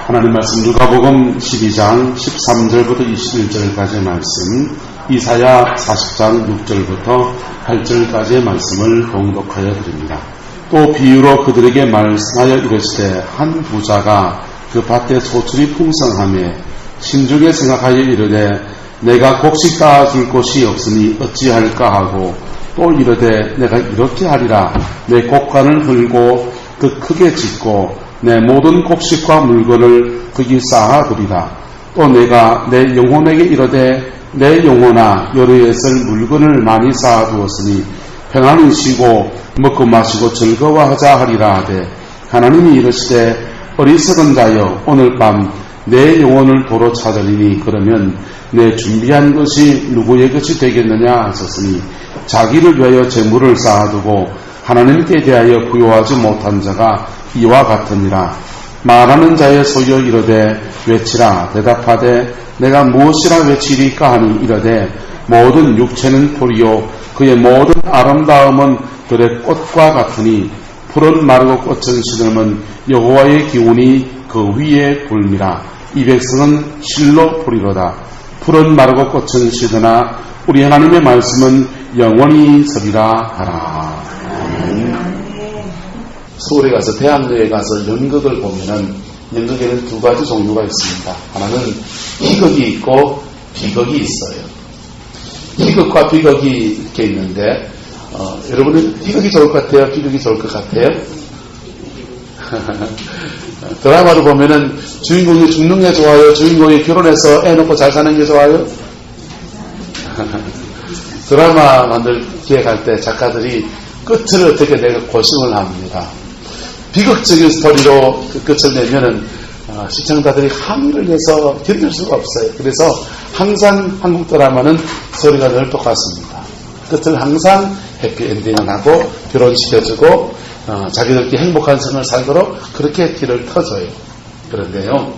하나님 말씀 누가복음 12장 13절부터 21절까지의 말씀, 이사야 40장 6절부터 8절까지의 말씀을 봉독하여 드립니다. 또 비유로 그들에게 말씀하여 이르시되 한 부자가 그 밭에 소출이 풍성하며 심중에 생각하여 이르되 내가 곡식 쌓아줄 곳이 없으니 어찌할까 하고 또 이르되 내가 이렇게 하리라. 내 곡간을 헐고 그 크게 짓고 내 모든 곡식과 물건을 거기 쌓아두리라. 또 내가 내 영혼에게 이르되 내 영혼아 여러에 쓸 물건을 많이 쌓아두었으니 평안히 쉬고 먹고 마시고 즐거워하자 하리라 하되 하나님이 이르시되 어리석은 자여 오늘 밤 내 영혼을 도로 찾으리니 그러면 내 준비한 것이 누구의 것이 되겠느냐 하셨으니 자기를 위하여 재물을 쌓아두고 하나님께 대하여 부요하지 못한 자가 이와 같으니라. 말하는 자의 소여 이르되 외치라. 대답하되 내가 무엇이라 외치리까 하니 이르되 모든 육체는 풀이요 그의 모든 아름다움은 들의 꽃과 같으니 풀은 마르고 꽃은 시들면 여호와의 기운이 그 위에 불미라. 이 백성은 실로 풀이로다. 풀은 마르고 꽃은 시드나 우리 하나님의 말씀은 영원히 서리라 하라. 서울에 가서 대학로에 가서 연극을 보면은 연극에는 두 가지 종류가 있습니다. 하나는 희극이 있고 비극이 있어요. 희극과 비극이 이렇게 있는데 여러분은 희극이 좋을 것 같아요? 비극이 좋을 것 같아요? 드라마를 보면은 주인공이 죽는 게 좋아요? 주인공이 결혼해서 애 놓고 잘 사는 게 좋아요? 드라마 만들 기획할 때 작가들이 끝을 어떻게 내가 고심을 합니다. 비극적인 스토리로 그 끝을 내면은 시청자들이 항의를 해서 견딜 수가 없어요. 그래서 항상 한국 드라마는 스토리가 늘 똑같습니다. 끝을 항상 해피엔딩을 하고 결혼시켜주고 자기들끼리 행복한 생을 살도록 그렇게 길을 터줘요. 그런데요,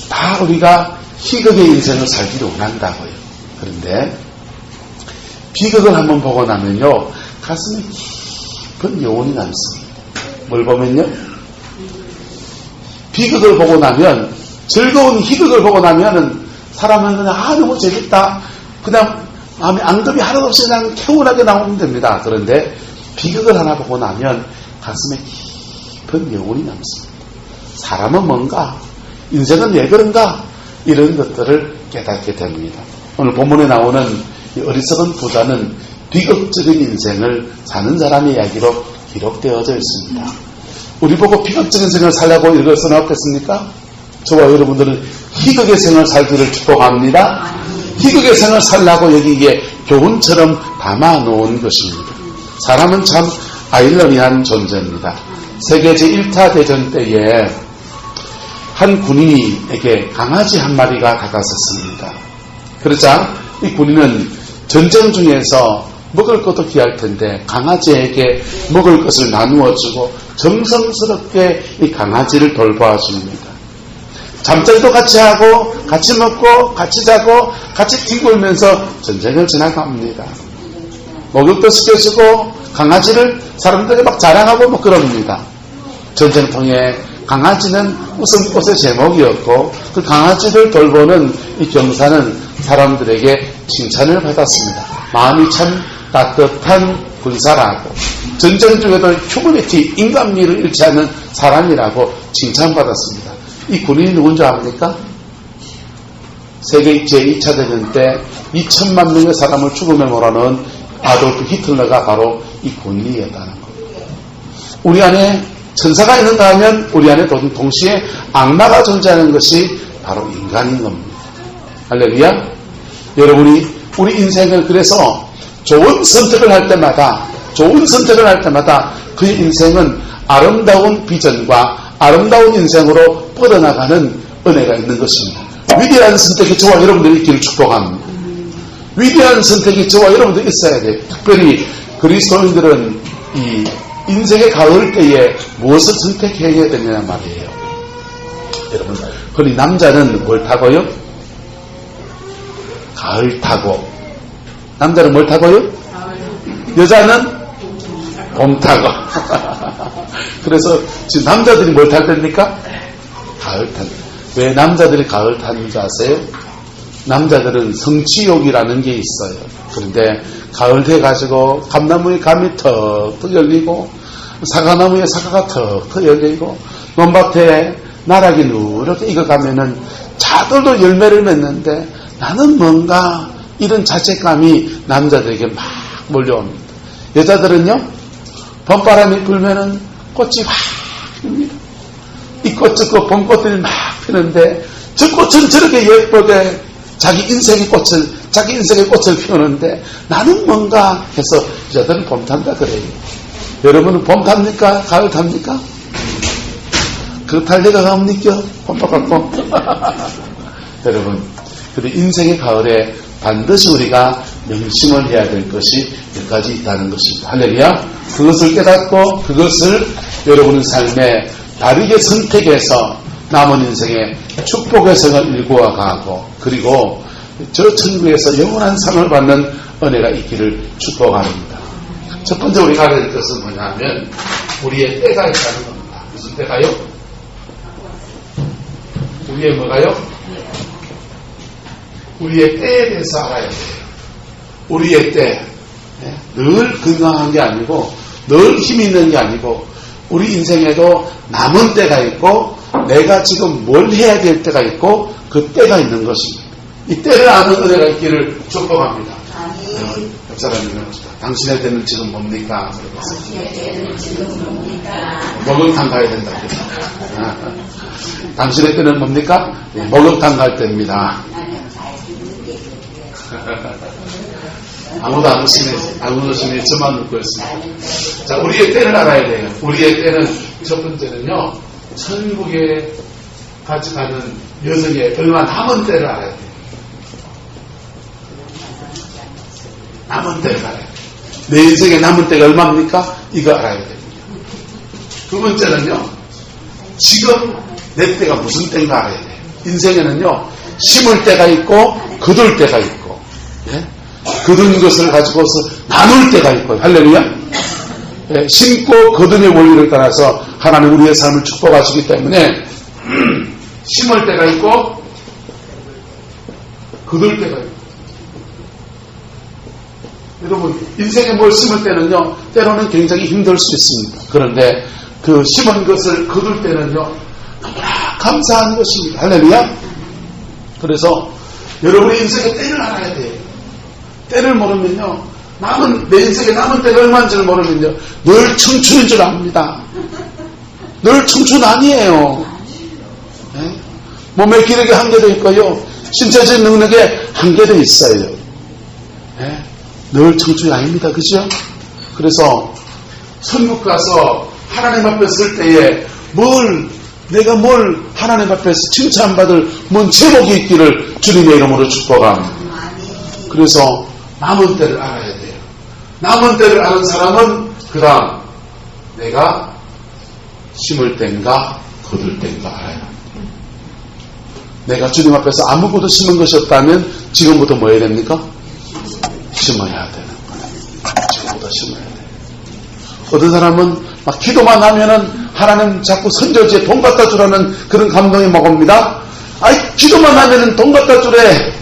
다 우리가 희극의 인생을 살기를 원한다고요. 그런데 비극을 한번 보고 나면요 가슴에 깊은 여운이 남습니다. 뭘 보면요, 비극을 보고 나면, 즐거운 희극을 보고 나면은 사람은 그냥 너무 재밌다, 그냥 마음에 앙금이 하나도 없이 그냥 개운하게 나오면 됩니다. 그런데 비극을 하나 보고 나면 가슴에 깊은 여운이 남습니다. 사람은 뭔가, 인생은 왜 그런가, 이런 것들을 깨닫게 됩니다. 오늘 본문에 나오는 이 어리석은 부자는 비극적인 인생을 사는 사람의 이야기로 기록되어져 있습니다. 우리 보고 비극적인 생을 살라고 이걸 써놨겠습니까? 저와 여러분들은 희극의 생을 살기를 축복합니다. 희극의 생을 살라고 여기에 교훈처럼 담아놓은 것입니다. 사람은 참 아이러니한 존재입니다. 세계 제1차 대전 때에 한 군인에게 강아지 한 마리가 다가섰습니다. 그러자 이 군인은 전쟁 중에서 먹을 것도 귀할 텐데 강아지에게 먹을 것을 나누어주고 정성스럽게 이 강아지를 돌봐줍니다. 잠자리도 같이 하고 같이 먹고 같이 자고 같이 뒹굴면서 전쟁을 지나갑니다. 목욕도 시켜주고 강아지를 사람들에게 막 자랑하고 뭐 그럽니다. 전쟁통에 강아지는 무슨 꽃의 제목이었고 그 강아지를 돌보는 이 병사는 사람들에게 칭찬을 받았습니다. 마음이 참 따뜻한 군사라고, 전쟁 중에도 휴머니티, 인간미를 잃지 않는 사람이라고 칭찬받았습니다. 이 군인이 누군지 압니까? 세계 제2차 대전 때 2천만 명의 사람을 죽음에 몰아넣은 아돌프 히틀러가 바로 이 군인이었다는 겁니다. 우리 안에 천사가 있는가 하면 우리 안에 동시에 악마가 존재하는 것이 바로 인간인 겁니다. 할렐루야. 여러분이 우리 인생을 그래서 좋은 선택을 할 때마다 그의 인생은 아름다운 비전과 아름다운 인생으로 뻗어나가는 은혜가 있는 것입니다. 위대한 선택이 저와 여러분들이 있기를 축복합니다. 위대한 선택이 저와 여러분들 있어야 돼요. 특별히 그리스도인들은 이 인생의 가을 때에 무엇을 선택해야 되느냐 말이에요. 여러분, 흔히 남자는 뭘 타고요? 가을 타고. 남자는 뭘 타고요? 여자는 봄 타고. 그래서 지금 남자들이 뭘 탈 때입니까? 가을 탄. 왜 남자들이 가을 타는 줄 아세요? 남자들은 성취욕이라는 게 있어요. 그런데 가을 돼가지고 감나무에 감이 턱턱 열리고 사과나무에 사과가 턱턱 열리고 논밭에 나락이 누렇게 익어가면은 자들도 열매를 맺는데 나는 뭔가 이런 자책감이 남자들에게 막 몰려옵니다. 여자들은요, 봄바람이 불면은 꽃이 확 핍니다. 이 꽃 저 꽃 봄꽃들이 막 피는데 저 꽃은 저렇게 예쁘게 자기 인생의 꽃을 피우는데 나는 뭔가 해서 여자들은 봄 탄다 그래요. 여러분은 봄 탑니까? 가을 탑니까? 그 탈 리가 없니까? 봄밥 갖고. 여러분, 근데 인생의 가을에 반드시 우리가 명심을 해야 될 것이 몇 가지 있다는 것입니다. 할렐루야. 그것을 깨닫고 그것을 여러분의 삶에 바르게 선택해서 남은 인생의 축복의 생을 일구어 가고 그리고 저 천국에서 영원한 상을 받는 은혜가 있기를 축복합니다. 첫 번째 우리가 알아야 될 것은 뭐냐면 우리의 때가 있다는 겁니다. 무슨 때가요? 우리의 뭐가요? 우리의 때에 대해서 알아야 돼요. 우리의 때. 늘 건강한 게 아니고 늘 힘이 있는 게 아니고 우리 인생에도 남은 때가 있고 내가 지금 뭘 해야 될 때가 있고 그 때가 있는 것입니다. 이 때를 아는 은혜가 있기를 축복합니다. 옆 사람이 봅시다. 당신의 때는 지금 뭡니까? 당신의 때는 지금 뭡니까? 목욕탕 가야 된다. 당신의 때는 뭡니까? 목욕탕 갈 때입니다. 아무도 안 오시네. 저만 듣고 있습니다. 자, 우리의 때를 알아야 돼요. 우리의 때는 첫 번째는요, 천국에 같이 가는 여정에 얼마 남은 때를 알아야 돼요. 남은 때를 알아야 돼요. 내 인생에 남은 때가 얼마입니까? 이거 알아야 됩니다. 두 번째는요, 지금 내 때가 무슨 때인가 알아야 돼요. 인생에는요, 심을 때가 있고, 거둘 때가 있고, 예? 거둔 것을 가지고서 나눌 때가 있고, 할렐루야? 예, 심고 거둔의 원리를 따라서 하나님 우리의 삶을 축복하시기 때문에, 심을 때가 있고, 거둘 때가 있고. 여러분, 인생에 뭘 심을 때는요, 때로는 굉장히 힘들 수 있습니다. 그런데 그 심은 것을 거둘 때는요, 너무나 감사한 것입니다. 할렐루야? 그래서 여러분의 인생의 때를 알아야 돼요. 때를 모르면요, 내 인생에 남은 때가 얼마인지를 모르면요, 늘 청춘인 줄 압니다. 늘 청춘 아니에요. 네? 몸의 기력에 한계도 있고요, 신체적인 능력에 한계도 있어요. 네? 늘 청춘이 아닙니다. 그죠? 그래서 천국 가서 하나님 앞에 설 때에 내가 뭘 하나님 앞에서 칭찬받을 뭔 제목이 있기를 주님의 이름으로 축복합니다. 그래서 남은 때를 알아야 돼요. 남은 때를 아는 사람은 그 다음 내가 심을 때인가 거둘 때인가 알아야 합니다. 내가 주님 앞에서 아무것도 심은 것이 없다면 지금부터 뭐 해야 됩니까? 심어야 되는 거예요. 지금부터 심어야 돼요. 어떤 사람은 막 기도만 하면은 하나님 자꾸 선저지에 돈 갖다 주라는 그런 감동이 먹습니다. 아이, 기도만 하면은 돈 갖다 주래.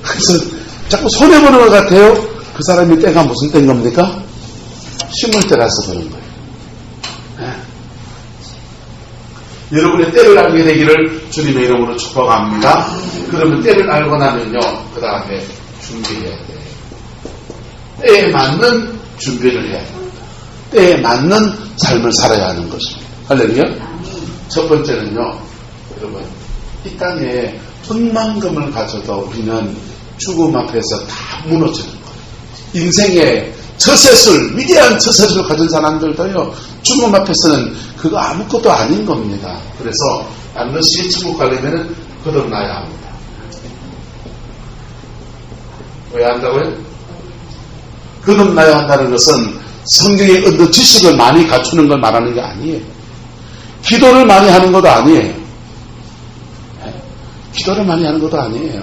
그래서 자꾸 손해보는 것 같아요. 그 사람이 때가 무슨 때인 겁니까? 심을 때라서 그런 거예요. 네. 여러분의 때를 알게 되기를 주님의 이름으로 축복합니다. 그러면 때를 알고 나면요, 그 다음에 준비해야 돼요. 때에 맞는 준비를 해야 돼요. 때에 맞는 삶을 살아야 하는 것입니다. 할렐루야? 첫 번째는요, 여러분, 이 땅에 억만금을 가져도 우리는 죽음 앞에서 다 무너지는 거예요. 인생의 처세술, 위대한 처세술을 가진 사람들도요, 죽음 앞에서는 그거 아무것도 아닌 겁니다. 그래서 반드시 천국 가려면 거듭나야 합니다. 왜 한다고요? 거듭나야 한다는 것은 성경의 어떤 지식을 많이 갖추는 걸 말하는 게 아니에요. 기도를 많이 하는 것도 아니에요. 기도를 많이 하는 것도 아니에요.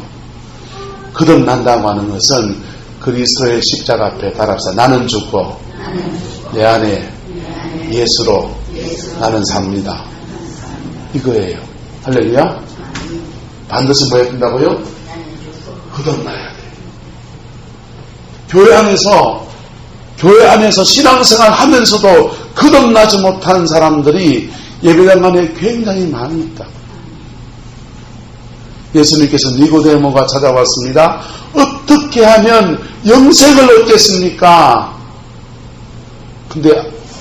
거듭난다고 하는 것은 그리스도의 십자가 앞에 달아서 나는 죽고 내 안에 예수로 나는 삽니다. 이거예요. 할렐루야. 반드시 뭐 해야 된다고요? 거듭나야 돼. 교회 안에서 신앙생활 하면서도 거듭나지 못한 사람들이 예배당 안에 굉장히 많이 있다. 예수님께서 니고데모가 찾아왔습니다. 어떻게 하면 영생을 얻겠습니까? 근데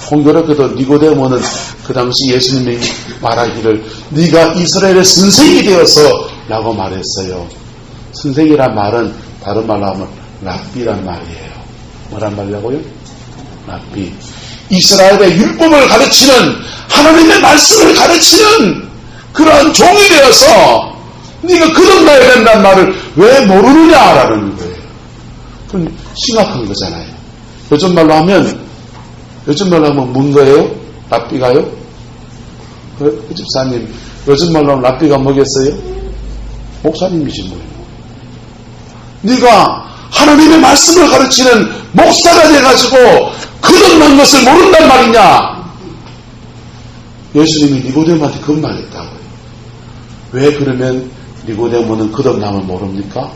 공교롭게도 니고데모는 그 당시 예수님이 말하기를 네가 이스라엘의 선생이 되어서 라고 말했어요. 선생이란 말은 다른 말로 하면 랍비란 말이에요. 뭐란 말이라고요? 랍비. 이스라엘의 율법을 가르치는, 하나님의 말씀을 가르치는 그러한 종이 되어서 네가 거듭나야 된다는 말을 왜 모르느냐라는 거예요. 그건 심각한 거잖아요. 요즘 말로 하면 뭔 거예요? 랍비가요? 그 집사님, 요즘 말로 하면 랍비가 뭐겠어요? 목사님이지 뭐예요. 네가 하나님의 말씀을 가르치는 목사가 돼가지고 거듭난 것을 모른단 말이냐? 예수님이 니고데모한테 그런 말 했다고요. 왜 그러면 니고데모는 거듭남을 모릅니까?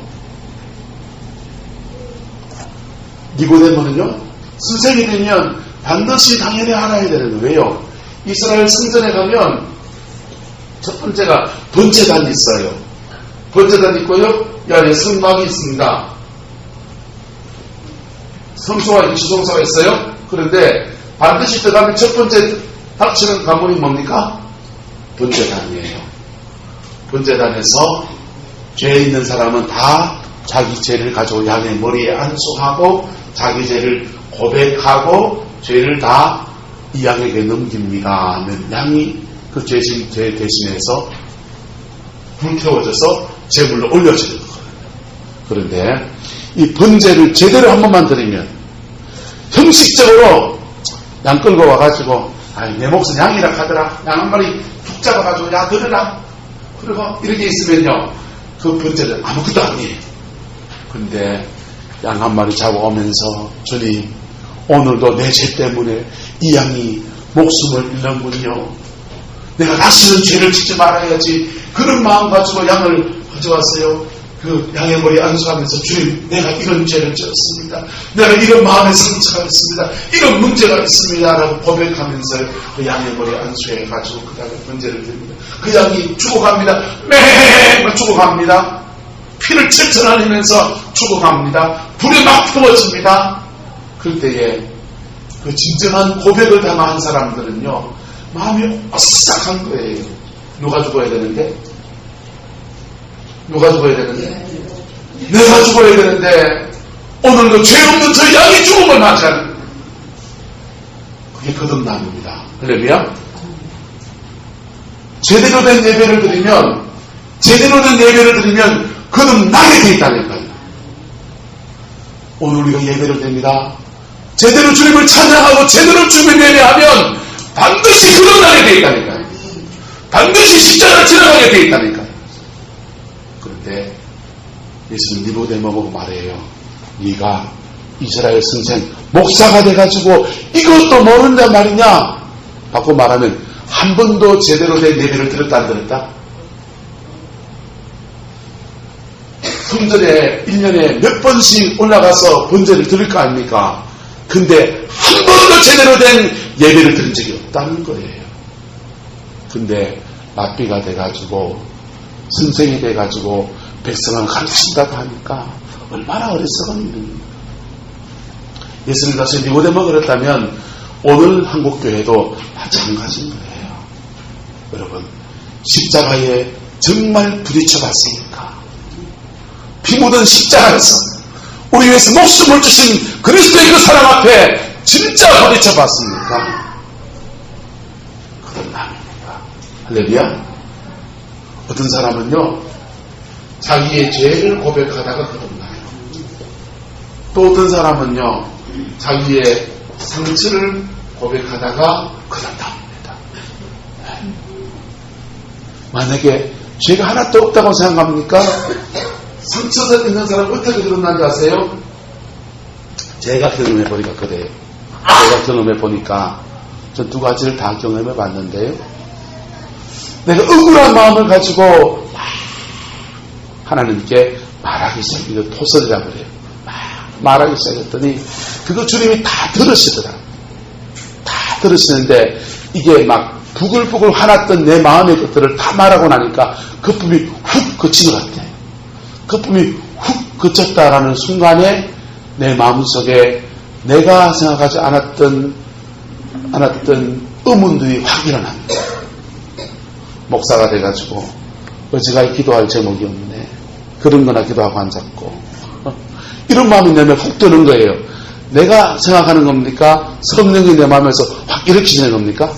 니고데모는요, 선생이 되면 반드시 당연히 알아야 되는 거예요. 이스라엘 성전에 가면 첫 번째가 번제단이 있어요. 번제단이 있고요, 이 안에 성막이 있습니다. 성소와 지성소가 있어요. 그런데 반드시 들어가면 첫 번째 닥치는 관문이 뭡니까? 번제단이에요. 번제단에서 죄 있는 사람은 다 자기 죄를 가지고 양의 머리에 안수하고 자기 죄를 고백하고 죄를 다 이 양에게 넘깁니다 하면 양이 그 죄 대신해서 불태워져서 제물로 올려지는 거예요. 그런데 이 번제를 제대로 한 번만 드리면 형식적으로 양 끌고 와가지고 내 몫은 양이라 하더라. 양 한 마리 툭 잡아가지고 야 들으라. 그리고 이렇게 있으면요 그 번제는 아무것도 아니에요. 근데 양 한 마리 잡아오면서 주님 오늘도 내 죄 때문에 이 양이 목숨을 잃는군요. 내가 다시는 죄를 짓지 말아야지. 그런 마음 가지고 양을 가져왔어요. 그 양의 머리에 안수하면서 주님 내가 이런 죄를 지었습니다. 내가 이런 마음의 상처가 있습니다. 이런 문제가 있습니다. 라고 고백하면서 그 양의 머리에 안수해가지고 그 다음에 번제를 드립니다. 그 양이 죽어갑니다. 맹 죽어갑니다. 피를 철철 흘리면서 죽어갑니다. 불이 막 부어집니다. 그럴 때에 그 진정한 고백을 당한 사람들은요 마음이 오싹한 거예요. 누가 죽어야 되는데? 누가 죽어야 되는데? 내가 죽어야 되는데 오늘도 죄 없는 저 양이 죽음을 맞이하는 그게 거듭남입니다. 할렐루야. 제대로 된 예배를 드리면 거듭나게 돼 있다니까요. 오늘 우리가 예배를 드립니다. 제대로 주님을 찬양하고 제대로 주님을 예배하면 반드시 거듭나게 돼 있다니까요. 반드시 십자가를 지나가게 돼 있다니까요. 그런데 예수님 니고데모가 말해요. 네가 이스라엘 선생 목사가 돼가지고 이것도 모른단 말이냐? 바꿔 말하면 한 번도 제대로 된 예배를 들었다 안 들었다? 성전에 1년에 몇 번씩 올라가서 번제를 드릴 거 아닙니까? 근데 한 번도 제대로 된 예배를 드린 적이 없다는 거예요. 근데 랍비가 돼가지고 선생이 돼가지고 백성을 가르친다고 하니까 얼마나 어리석은 일입니까? 예수님 다시 니고데모가 그랬다면 오늘 한국교회도 마찬가지인 거예요. 여러분 십자가에 정말 부딪혀봤습니까? 피 묻은 십자가에서 우리 위해서 목숨을 주신 그리스도의 그 사랑 앞에 진짜 부딪혀봤습니까? 거듭남입니다. 할렐루야. 어떤 사람은요 자기의 죄를 고백하다가 거듭나요. 또 어떤 사람은요 자기의 상처를 고백하다가 거듭납니다. 만약에 죄가 하나도 없다고 생각합니까? 상처가 있는 사람 어떻게 거듭난지 아세요? 제가 경험해보니까 그래요. 제가 경험해보니까 전 두 가지를 다 경험해봤는데요. 내가 억울한 마음을 가지고 막 하나님께 말하기 시작해요. 토설이라고 그래요. 막 말하기 시작했더니 그거 주님이 다 들으시더라. 다 들으시는데 이게 막 부글부글 화났던 내 마음의 것들을 다 말하고 나니까 거품이 훅 그친 것 같아요. 거품이 훅 그쳤다라는 순간에 내 마음속에 내가 생각하지 않았던 의문들이 확 일어납니다. 목사가 돼가지고 어지간히 기도할 제목이 없네. 그런 거나 기도하고 앉았고 이런 마음이 내면 훅 드는 거예요. 내가 생각하는 겁니까? 성령이 내 마음에서 확 일으키시는 겁니까?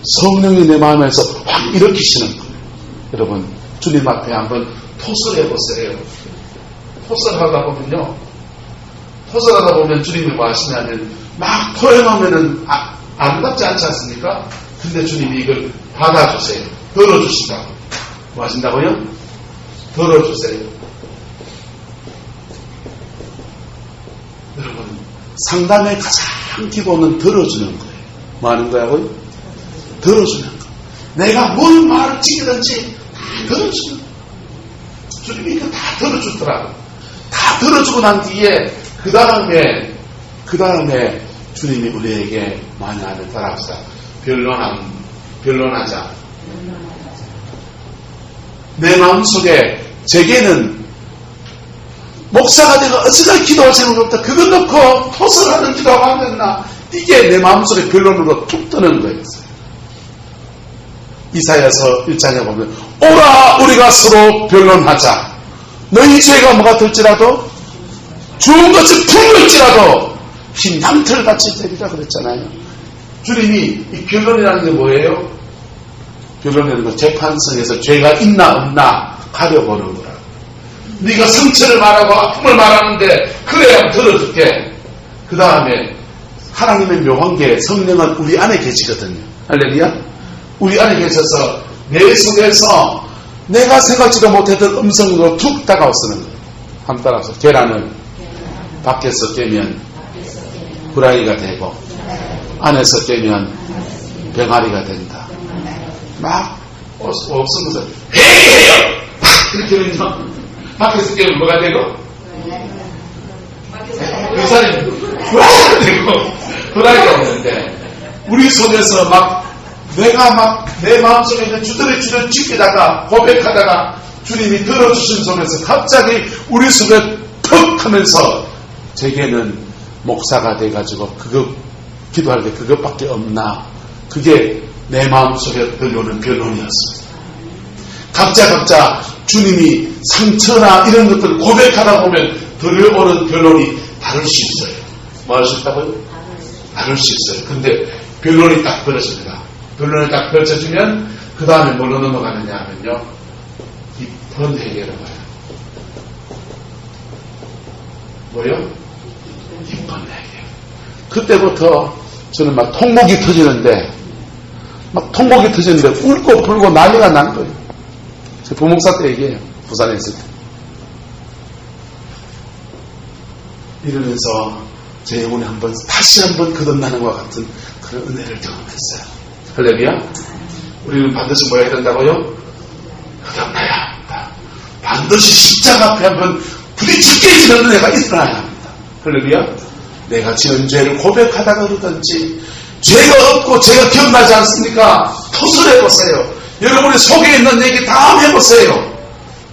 성령이 내 마음에서 확 일으키시는 거예요. 여러분 주님 앞에 한번 토설해 보세요. 토설하다 보면 주님이 뭐 하시냐면 막 토해놓으면은 아름답지 않지 않습니까? 근데 주님이 이걸 받아주세요. 덜어주시다고. 뭐 하신다고요? 덜어주세요. 여러분 상담의 가장 기본은 덜어주는 거예요. 뭐 하는 거야고요? 덜어주는 거. 내가 뭘 말을 지키든지 다 덜어주는 거예요. 주님이 이거 다 덜어주더라고요. 다 들어주고 난 뒤에 그 다음에 주님이 우리에게 많이 하는 따라합시다. 변론하자. 내 마음속에 제게는 목사가 내가 어찌나 기도할 생각 없다. 그거 넣고 토설하는 기도하고 하겠나. 이게 내 마음속에 변론으로 툭 뜨는 거였어요. 이사야서 1장에 보면 오라 우리가 서로 변론하자. 너희 죄가 뭐가 될지라도 좋은 것이 품을지라도 흰 양털같이 되리라 그랬잖아요. 주님이 이 변론이라는 게 뭐예요? 변론이라는 건 재판성에서 죄가 있나 없나 가려보는 거라고. 네가 상처를 말하고 아픔을 말하는데 그래야 들어줄게. 그 다음에 하나님의 묘한 게 성령은 우리 안에 계시거든요. 할렐루야. 우리 안에 계셔서 내 속에서 내가 생각지도 못했던 음성으로 툭 다가오시는 거예요. 한번 따라서 계란은 밖에서 깨면 후라이가 되고 안에서 깨면 병아리가 된다. 막 없으면서 회개해요! 이렇게 하면요. 밖에서 깨면 뭐가 되고? 그 사람이 후라이가 되고 후라이가 오는데 우리 속에서 내가 내 마음속에 있는 주저리 지키다가 고백하다가 주님이 들어주신 속에서 갑자기 우리 속에 퍽 하면서 제게는 목사가 돼가지고 그거 기도할 때 그것밖에 없나. 그게 내 마음속에 들려오는 변론이었습니다. 각자 주님이 상처나 이런 것들을 고백하다 보면 들려오는 변론이 다를 수 있어요. 뭐 할 수 있다고요? 다를 수 있어요. 근데 변론이 딱 벌어집니다. 변론이 딱 펼쳐지면 그 다음에 뭘로 넘어가느냐 하면요. 깊은 회개로 가요. 뭐요? 깊은 회개. 그때부터 저는 막 통곡이 터지는데 울고 불고 난리가 난 거예요. 제 부목사 때 얘기해요. 부산에 있을 때. 이러면서 제 영혼이 다시 한번 거듭나는 것 같은 그런 은혜를 경험했어요. 할렐루야. 우리는 반드시 뭐 해야 된다고요? 거듭나야 합니다. 반드시 십자가 앞에 한번 부딪히게 지는 은혜가 일어나야 합니다. 할렐루야. 내가 지은 죄를 고백하다가 그러든지 죄가 없고 죄가 기억나지 않습니까? 토설해보세요. 여러분의 속에 있는 얘기 다 해보세요.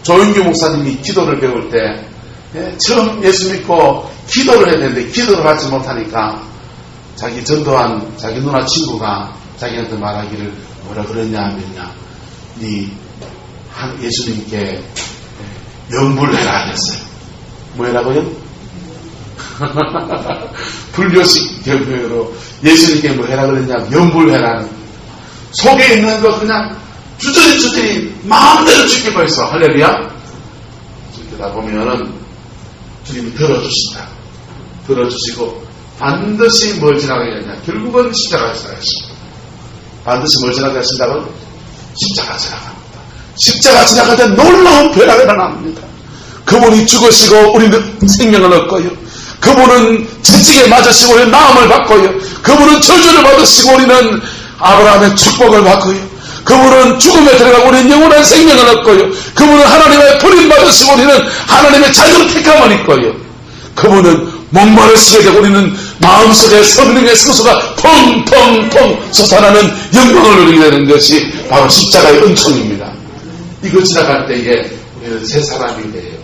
조윤규 목사님이 기도를 배울 때 처음 예수 믿고 기도를 해야 되는데 기도를 하지 못하니까 자기 전도한 자기 누나 친구가 자기한테 말하기를 뭐라 그랬냐 하면요. 네 예수님께 영불해라 했어요. 뭐라고요? 불교식 경배로 예수님께 뭐 해라 그랬냐 영불해라는 속에 있는 거 그냥 주저리 마음대로 지키고 있어. 할렐루야. 그러다 보면은 주님이 들어주신다. 들어주시고 반드시 뭘 지나가야 하냐. 결국은 십자가 지나가십니다. 반드시 뭘 지나가야 하신다고? 십자가 지나갑니다. 십자가 지나갈 때 놀라운 변화가 일어납니다. 그분이 죽으시고 우리는 생명을 얻고요. 그분은 채찍에 맞으시고 우리는 나음을 받고요. 그분은 저주를 받으시고 우리는 아브라함의 축복을 받고요. 그분은 죽음에 들어가고 우리는 영원한 생명을 얻고요. 그분은 하나님의 버림받으시고 우리는 하나님의 자녀로 택함을 입고요. 그분은 목마르시게 되고 우리는 마음속에 성령의 성소가 펑펑펑 솟아나는 영광을 누리게 되는 것이 바로 십자가의 은총입니다. 이거 지나갈 때에 우리는 새 사람이 돼요.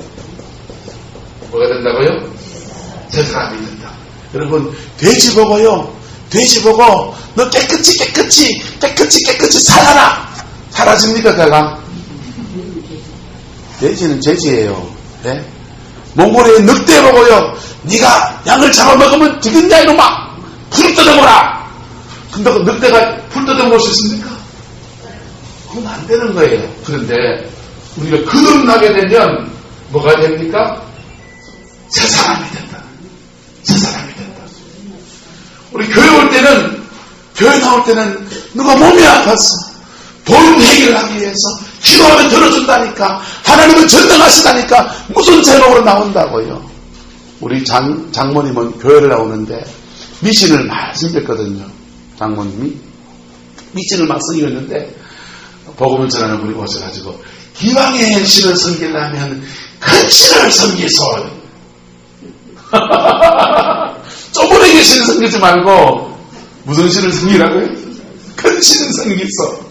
뭐가 된다고요? 새 사람이 된다. 여러분, 돼지 보고요. 돼지 보고 너 깨끗이 살아라. 사라집니까? 걔가? 돼지는 돼지예요. 네? 몽골의 늑대 보고요. 네가 양을 잡아먹으면 되겠냐 이놈아. 풀 뜯어먹어라. 근데 그 늑대가 풀 뜯어먹을 수 있습니까? 그건 안 되는 거예요. 그런데 우리가 거듭나게 되면 뭐가 됩니까? 새 사람이 된다. 새 사람이 된다. 우리 교회 올 때는, 교회 나올 때는 누가 몸이 아팠어. 돈 해결하기 위해서 기도하면 들어준다니까. 하나님은 전능하시다니까. 무슨 제목으로 나온다고요. 우리 장모님은 교회를 나오는데 미신을 막 섬겼거든요. 장모님이 미신을 막 섬겼는데 복음을 전하는 분이 오셔가지고 기왕의 신을 섬기려면 큰 신을 섬기소. 쪼그레기 신을 섬기지 말고 무슨 신을 섬기라고요? 큰 신을 섬기소.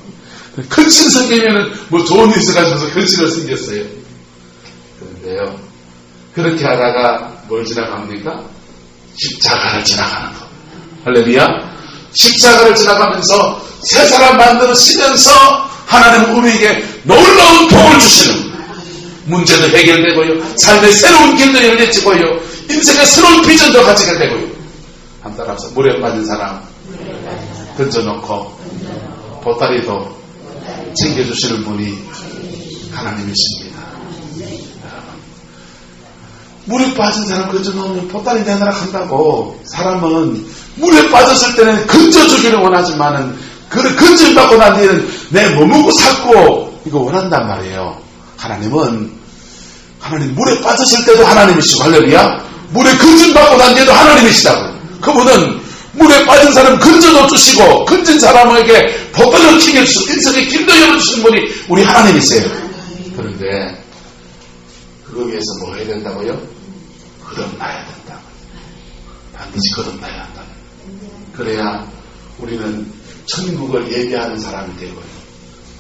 큰 신 섬기면은 뭐 좋은 일 있어가지고 큰 신을 섬겼어요. 그런데요, 그렇게 하다가 뭘 지나갑니까? 십자가를 지나가는 거. 할렐루야. 십자가를 지나가면서 새 사람 만들어지면서 하나님은 우리에게 놀라운 복을 주시는, 문제도 해결되고요, 삶의 새로운 길도 열려지고요, 인생의 새로운 비전도 가지게 되고요. 한 따라서 물에 빠진 사람 던져놓고 보따리도 챙겨주시는 분이 하나님이십니다. 물에 빠진 사람 건져놓으면 보따리 내놔라 한다고. 사람은 물에 빠졌을 때는 건져주기를 원하지만은 그 건져받고 난 뒤에는 내 머무고 살고 이거 원한단 말이에요. 하나님 물에 빠졌을 때도 하나님이시고, 할렐루야. 물에 건져받고 난 뒤에도 하나님이시다고. 그분은 물에 빠진 사람 건져도 주시고 건진 사람에게 보따리를 챙겨주시고 인생의 길도 열어주시는 분이 우리 하나님이세요. 그런데 그거 위해서 뭐 해야 된다고요? 거듭나야 된다고. 반드시 거듭나야 한다. 그래야 우리는 천국을 예비하는 사람이 되고요.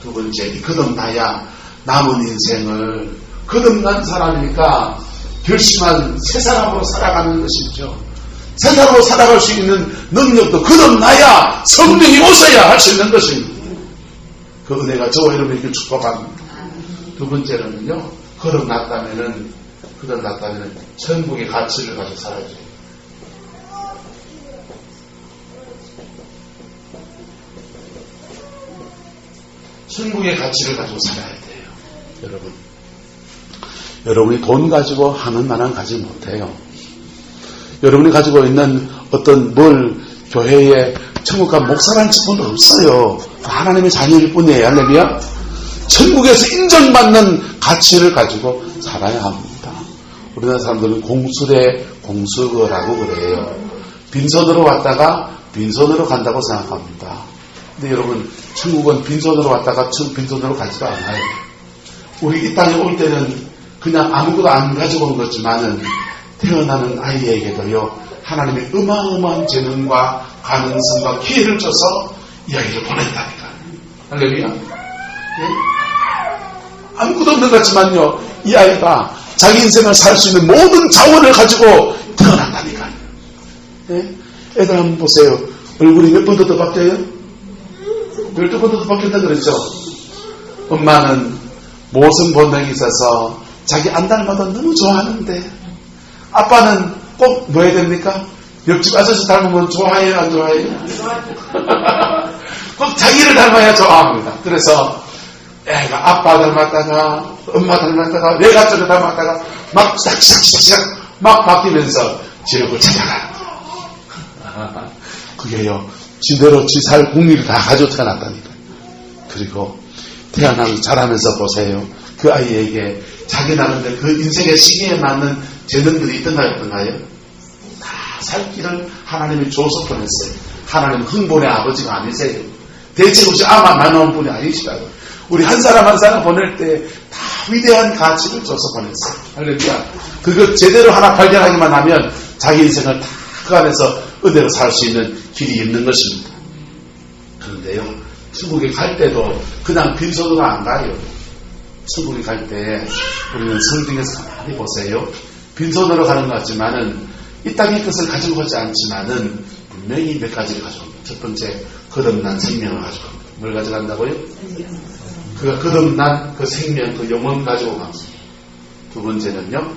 두 번째, 이 거듭나야 남은 인생을, 거듭난 사람이니까 결심한 새 사람으로 살아가는 것이죠. 새 사람으로 살아갈 수 있는 능력도 거듭나야, 성령이 오셔야 할 수 있는 것입니다. 그 은혜가 저와 여러분을 이렇게 축복합니다. 두 번째는요, 거듭났다면은 천국의 가치를 가지고 살아야죠. 천국의 가치를 가지고 살아야 돼요. 여러분. 여러분이 돈 가지고 하는 나라는 가지 못해요. 여러분이 가지고 있는 어떤 교회에 천국과 목사라는 직분도 없어요. 하나님의 자녀일 뿐이에요. 할렐루야. 천국에서 인정받는 가치를 가지고 살아야 합니다. 우리나라 사람들은 공수래 공수거라고 그래요. 빈손으로 왔다가 빈손으로 간다고 생각합니다. 근데 여러분, 천국은 빈손으로 왔다가 빈손으로 가지도 않아요. 우리 이 땅에 올 때는 그냥 아무것도 안 가지고 온 거지만은 태어나는 아이에게도요, 하나님의 어마어마한 재능과 가능성과 기회를 줘서 이 아이를 보낸다니까. 할렐루야. 네? 아무것도 없는 것 같지만요, 이 아이가 자기 인생을 살 수 있는 모든 자원을 가지고 태어난다니까요. 네? 애들 한번 보세요. 얼굴이 몇 번 더 바뀌어요? 12번 더 바뀌었다 그랬죠? 엄마는 모성 본능이 있어서 자기 안 닮아도 너무 좋아하는데, 아빠는 꼭 뭐 해야 됩니까? 옆집 아저씨 닮으면 좋아해요, 안 좋아해요? 꼭 자기를 닮아야 좋아합니다. 그래서 애가 아빠 닮았다가 엄마 닮았다가 외가족을 닮았다가 막 싹싹싹싹 막 바뀌면서 지옥을 찾아가는 거예요. 그게요, 지대로 지살 공리를 다 가지고 태어났다니까. 그리고 태어나서 자라면서 보세요. 그 아이에게 자기 나름대로 그 인생의 시기에 맞는 재능들이 있던가요, 없던가요? 다 살 길을 하나님이 줘서 보냈어요. 하나님 흥본의 아버지가 아니세요. 대책 없이 아마 나눠온 분이 아니시다고. 우리 한 사람 한 사람 보낼 때 다 위대한 가치를 줘서 보냈어요. 할렐루야. 그거 제대로 하나 발견하기만 하면 자기 인생을 다 그 안에서 은혜로 살 수 있는 길이 있는 것입니다. 그런데요, 천국에 갈 때도 그냥 빈손으로 안 가요. 천국에 갈 때 우리는 성경에서 가만히 보세요. 빈손으로 가는 것 같지만은 이 땅의 것을 가지고 가지 않지만은 분명히 몇 가지를 가져옵니다. 첫 번째, 거듭난 생명을 가져갑니다. 뭘 가져간다고요? 그가 거듭난 그 생명, 그 영혼 가지고 갑니다. 두 번째는요,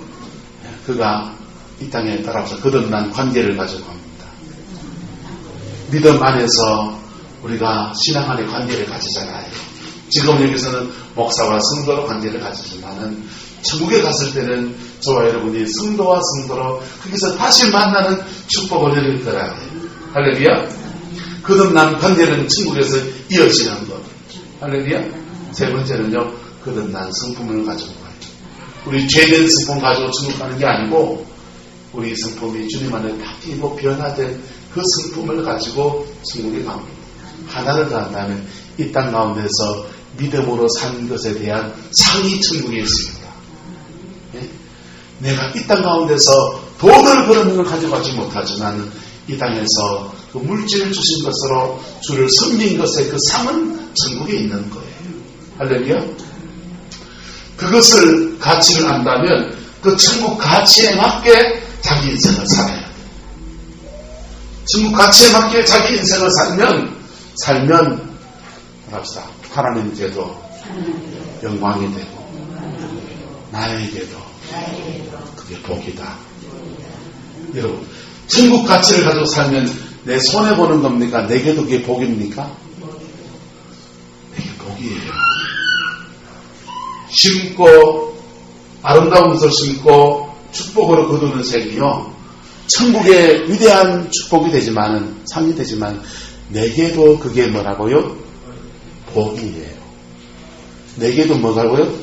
그가 이 땅에 따라서 거듭난 관계를 가지고 갑니다. 믿음 안에서 우리가 신앙 안에 관계를 가지잖아요. 지금 여기서는 목사와 성도로 관계를 가지지만은 천국에 갔을 때는 저와 여러분이 성도와 성도로 거기서 다시 만나는 축복을 누릴 거라고요. 할렐루야. 거듭난 관계는 천국에서 이어지는 것. 할렐루야. 세 번째는요, 거듭난 성품을 가지고 가요. 우리 죄된 성품 가지고 천국 가는 게 아니고 우리 성품이 주님 안에 바뀌고 변화된 그 성품을 가지고 천국에 갑니다. 하나를 더 한다면 이 땅 가운데서 믿음으로 산 것에 대한 상이 천국에 있습니다. 예? 내가 이 땅 가운데서 돈을 그런 걸 가져가지 못하지만 이 땅에서 그 물질을 주신 것으로 주를 섬긴 것의 그 상은 천국에 있는 거예요. 할렐루야. 그것을 가치를 안다면 그 천국 가치에 맞게 자기 인생을 살아야 돼요. 천국 가치에 맞게 자기 인생을 살면 합시다. 하나님께도 영광이 되고 나에게도 그게 복이다. 여러분, 천국 가치를 가지고 살면 내 손해보는 겁니까? 내게도 그게 복입니까? 내게 복이에요. 심고 아름다운 것을 심고 축복으로 거두는 생이요, 천국의 위대한 축복이 되지만은, 상이 되지만 내게도 그게 뭐라고요? 복이에요. 내게도 뭐라고요?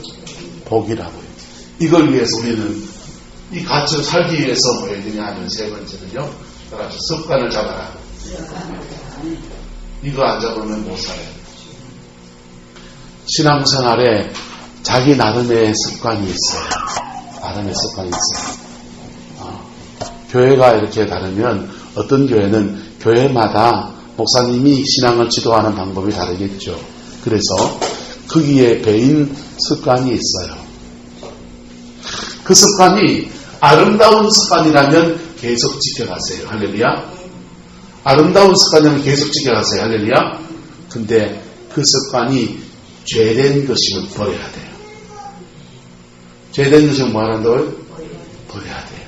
복이라고요. 이걸 위해서 우리는 이 가치를 살기 위해서 뭐 해야 되냐 하면 세 번째는요, 따라서 습관을 잡아라. 이거 안 잡으면 못 살아요. 신앙생활에 자기 나름의 습관이 있어요. 나름의 습관이 있어요. 교회가 이렇게 다르면 어떤 교회는 교회마다 목사님이 신앙을 지도하는 방법이 다르겠죠. 그래서 거기에 배인 습관이 있어요. 그 습관이 아름다운 습관이라면 계속 지켜가세요. 할렐루야. 아름다운 습관이라면 계속 지켜가세요. 할렐루야. 근데 그 습관이 죄된 것이면 버려야 돼요. 죄된 것이면 뭐 한다고요? 버려야 돼요.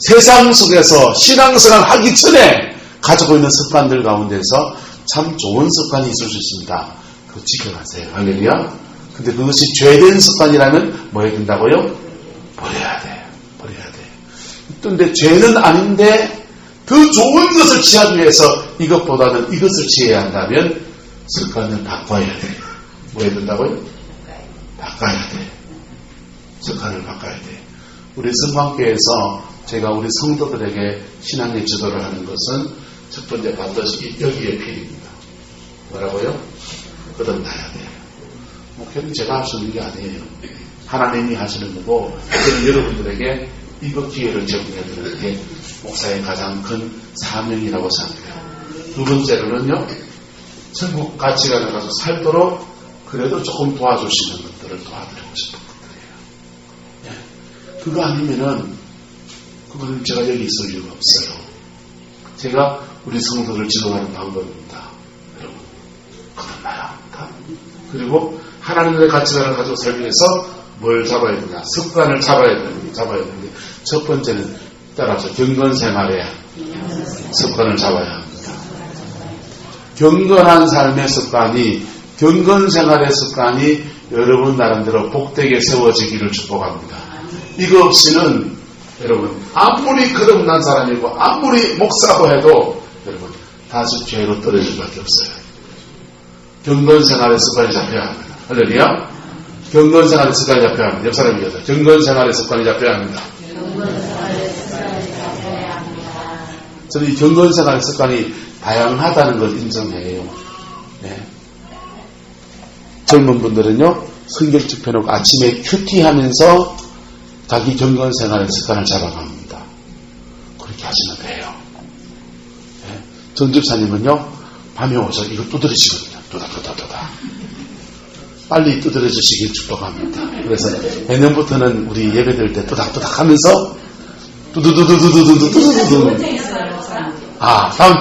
세상 속에서 신앙생활 하기 전에 가지고 있는 습관들 가운데서 참 좋은 습관이 있을 수 있습니다. 그거 지켜가세요. 할렐루야. 근데 그것이 죄된 습관이라면 뭐 해야 된다고요? 버려야 돼요. 버려야 돼요. 그런데 죄는 아닌데 더 좋은 것을 취하기 위해서 이것보다는 이것을 취해야 한다면 습관을 바꿔야 돼요. 뭐 해야 된다고요? 바꿔야 돼요. 습관을 바꿔야 돼요. 우리 성광교회에서 제가 우리 성도들에게 신앙의 지도를 하는 것은 첫 번째 반드시 여기에 필요입니다. 뭐라고요? 거듭나야 돼요. 목회는 제가 할 수 있는 게 아니에요. 하나님이 하시는 거고, 저는 여러분들에게 이거 기회를 제공해 드리는 게 목사의 가장 큰 사명이라고 생각해요. 두 번째로는요, 천국 가치관을 가지고 살도록 그래도 조금 도와주시는 것들을 도와드리고 싶은 것들이에요. 예. 그거 아니면은 그거는 제가 여기 있을 이유가 없어요. 제가 우리 성도를 지도하는 방법입니다. 여러분, 거듭나야 합니다. 그리고 하나님의 가치관을 가지고 살기 위해서 뭘 잡아야 되냐? 습관을 잡아야 되는데 첫 번째는 따라서 경건생활에 습관을 잡아야 합니다. 경건한 삶의 습관이, 경건생활의 습관이 여러분 나름대로 복되게 세워지기를 축복합니다. 이거 없이는 여러분 아무리 거듭난 사람이고 아무리 목사고 해도 여러분 다시 죄로 떨어질 수밖에 없어요. 경건생활의 습관이 잡혀야 합니다. 할렐루야. 경건생활의 습관이 잡혀야 합니다. 옆 사람이 얘기하죠. 경건생활의 습관이 잡혀야 합니다. 저는 이 경건생활의 습관이 다양하다는 걸 인정해요. 네. 젊은 분들은요, 성경책 펴놓고 아침에 큐티하면서 자기 경건 생활의 습관을 잡아갑니다. 그렇게 하시면 돼요. 네. 전 집사님은요, 밤에 오셔서 이거 두드리시거든요. 또다또다또다. 빨리 두드려주시길 축복합니다. 그래서 내년부터는 우리 예배 드릴 때 또닥또닥 하면서 두두두두두두두두두두. 다음.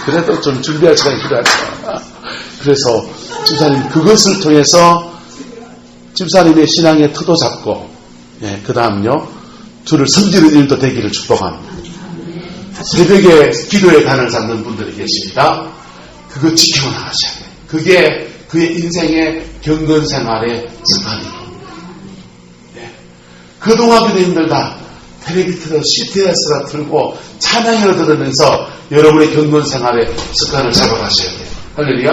그래도 좀 준비할 시간이 필요하죠. 그래서 집사님 그것을 통해서 집사님의 신앙의 터도 잡고, 그 다음요, 주를 섬기는 일도 되기를 축복합니다. 새벽에 기도의 단을 잡는 분들이 계십니다. 그거 지키고 나가셔야 돼요. 그게 그의 인생의 경건 생활의 습관이에요. 그동안 기도 힘들다. 텔레비 틀어 CTS라 틀고 찬양을 들으면서 여러분의 경건 생활의 습관을 잡아가셔야 돼요. 할렐루야.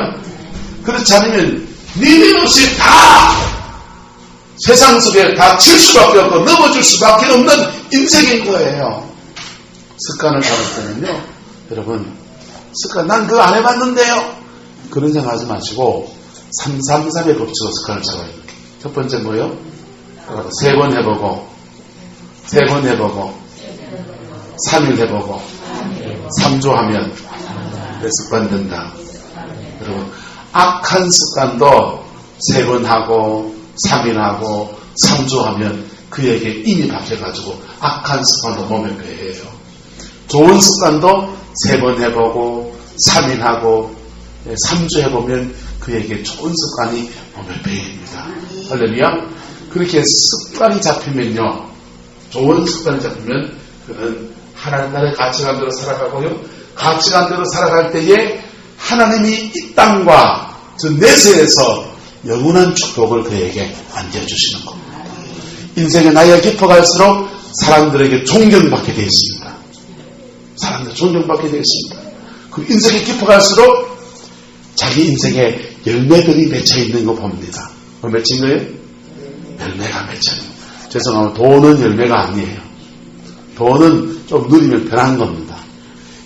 그렇지 않으면 니네없이 다 세상 속에 다 칠 수밖에 없고 넘어질 수밖에 없는 인생인 거예요. 습관을 잡을 때는요, 여러분, 습관, 난 그거 안 해봤는데요. 그런 생각하지 마시고 333의 법칙으로 습관을 잡아야 돼요. 첫 번째 뭐예요? 3번 해보고, 3번 해보고, 3일 해보고, 3조 하면 내 습관 된다. 여러분, 악한 습관도 3번 하고, 3일 하고, 3조 하면 그에게 이미 박혀가지고 악한 습관도 몸에 배해요. 좋은 습관도 3번 해보고, 3일 하고, 3주 해보면 그에게 좋은 습관이 몸에 배입니다. 할렐루야. 그렇게 습관이 잡히면요, 좋은 습관이 잡히면 그는 하나님 나라의 가치관대로 살아가고요, 가치관대로 살아갈 때에 하나님이 이 땅과 저 내세에서 영원한 축복을 그에게 안겨주시는 겁니다. 인생의 나이가 깊어갈수록 사람들에게 존경받게 되어 있습니다. 사람들 존경받게 되어 있습니다. 그 인생이 깊어갈수록 자기 인생에 열매들이 맺혀 있는 거 봅니다. 뭐 맺힌 거예요? 열매가 맺혀요. 죄송하면 돈은 열매가 아니에요. 돈은 좀 누리면 변한 겁니다.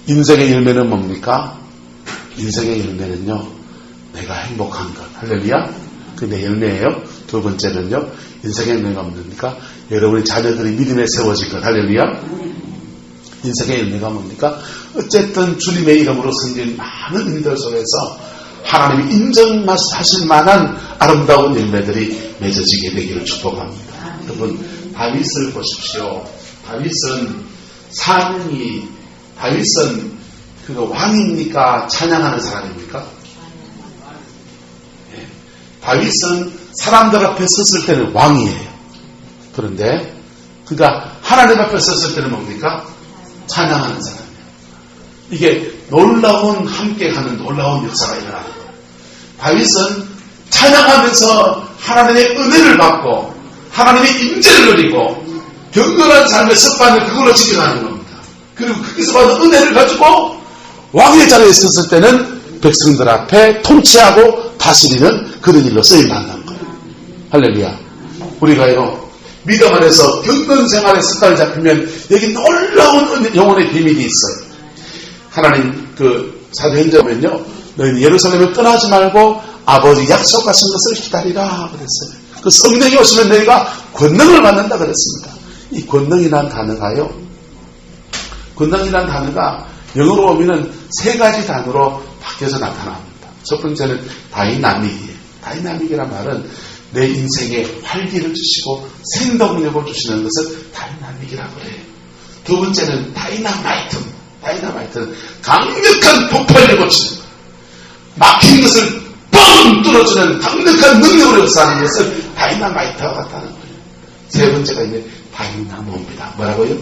인생의 열매는 뭡니까? 인생의 열매는요, 내가 행복한 것. 할렐루야. 그게 내 열매예요. 두 번째는요, 인생의 열매가 뭡니까? 여러분의 자녀들이 믿음에 세워진 것. 할렐루야. 인생의 열매가 뭡니까? 어쨌든 주님의 이름으로 섬긴 많은 일들 속에서 하나님이 인정하실 만한 아름다운 열매들이 맺어지게 되기를 축복합니다. 여러분, 다윗을 보십시오. 다윗은 그거 왕입니까? 찬양하는 사람입니까? 네. 다윗은 사람들 앞에 섰을 때는 왕이에요. 그런데 그가 하나님 앞에 섰을 때는 뭡니까? 찬양하는 사람이에요. 이게 놀라운 함께 가는 놀라운 역사가 일어나는 거예요. 다윗은 찬양하면서 하나님의 은혜를 받고 하나님의 임재를 누리고 경건한 삶의 습관을 그걸로 지켜가는 겁니다. 그리고 거기서 받은 은혜를 가지고 왕의 자리에 섰을 때는 백성들 앞에 통치하고 다스리는 그런 일로 쓰임받는 거예요. 할렐루야. 우리가 이런 믿음 안에서 경건 생활의 습관을 잡히면 여기 놀라운 영혼의 비밀이 있어요. 하나님 사도행전 보면요, 너희는 예루살렘을 떠나지 말고 아버지 약속하신 것을 기다리라 그랬어요. 그 성령이 오시면 너희가 권능을 받는다 그랬습니다. 이 권능이라는 단어가요, 권능이라는 단어가 영어로 보면은 3가지 단어로 바뀌어서 나타납니다. 첫 번째는 다이나믹이에요. 다이나믹이란 말은 내 인생에 활기를 주시고 생동력을 주시는 것을 다이나믹이라고 해요. 두 번째는 다이나마이트. 다이나마이트는 강력한 폭발력을 주는 거예요. 막힌 것을 뻥 뚫어주는 강력한 능력으로 역사하는 것을 다이나마이트와 같다는 거예요. 세 번째가 이제 다이나모입니다. 뭐라고요?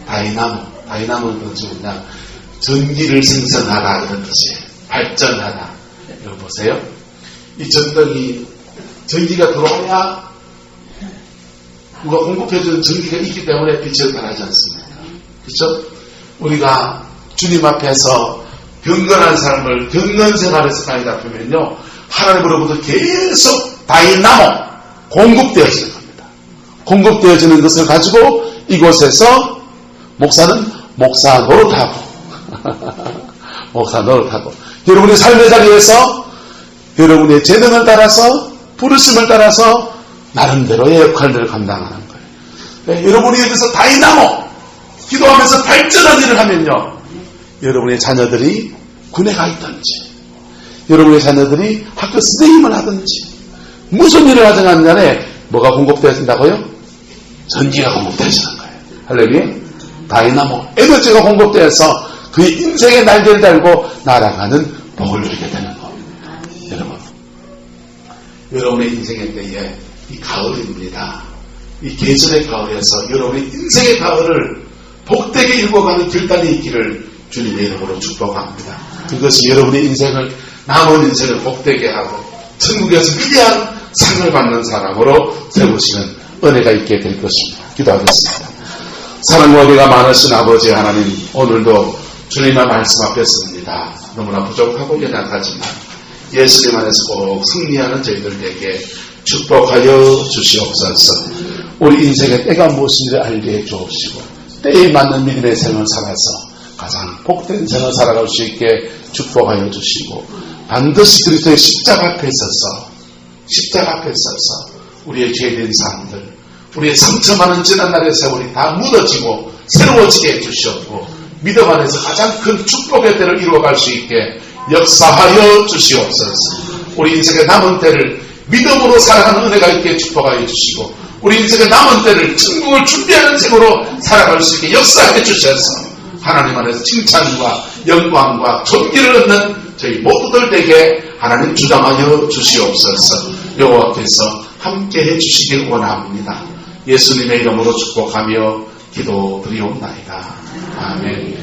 다이나모. 다이나모는 뭐냐? 전기를 생성하다 이런 뜻이에요. 발전하다. 이거 보세요. 이 전기가 들어와야 누가 공급해주는 전기가 있기 때문에 빛을 발하지 않습니까? 그렇죠? 우리가 주님 앞에서 경건한 삶을, 경건 생활의 습관이 잡히면요, 하나님으로부터 계속 다이나모, 공급되어지는 겁니다. 공급되어지는 것을 가지고 이곳에서 목사는 목사 노릇하고, 목사 노릇하고, 여러분의 삶의 자리에서 여러분의 재능을 따라서, 부르심을 따라서 나름대로의 역할들을 감당하는 거예요. 네, 여러분이 여기서 다이나모, 기도하면서 발전한 일을 하면요, 여러분의 자녀들이 군에 가 있든지, 여러분의 자녀들이 학교 선생님을 하든지, 무슨 일을 하든 간에 뭐가 공급되어진다고요? 전기가 공급되어지는 거예요. 할렐루야. 다이나모, 에너지가 공급되어서 그의 인생의 날개를 달고 날아가는 복을 누리게 되는 겁니다. 여러분의 인생의 때에 이 가을입니다. 이 계절의 가을에서 여러분의 인생의 가을을 복되게 일궈가는 결단이 있기를 주님의 이름으로 축복합니다. 이것이 여러분의 인생을, 남은 인생을 복되게 하고 천국에서 위대한 상을 받는 사람으로 세우시는 은혜가 있게 될 것입니다. 기도하겠습니다. 사랑과 은혜가 많으신 아버지 하나님, 오늘도 주님의 말씀 앞에 섭니다. 너무나 부족하고 연약하지만 예수님 안에서 꼭 승리하는 저희들에게 축복하여 주시옵소서. 우리 인생의 때가 무엇인지를 알게 해 주옵시고 때에 맞는 믿음의 생을 살아서 가장 복된 생을 살아갈 수 있게 축복하여 주시고, 반드시 그리스도의 십자가 앞에 서서 우리의 죄된 삶들, 우리의 상처 많은 지난날의 세월이 다 묻어지고 새로워지게 해주시옵고, 믿음 안에서 가장 큰 축복의 때를 이루어갈 수 있게 역사하여 주시옵소서. 우리 인생의 남은 때를 믿음으로 살아가는 은혜가 있게 축복하여 주시고, 우리 인생의 남은 때를 천국을 준비하는 생으로 살아갈 수 있게 역사해 주셔서 하나님 안에서 칭찬과 영광과 존귀를 얻는 저희 모두들에게 하나님 주장하여 주시옵소서. 여호와께서 함께해 주시길 원합니다. 예수님의 이름으로 축복하며 기도드리옵나이다. 아멘.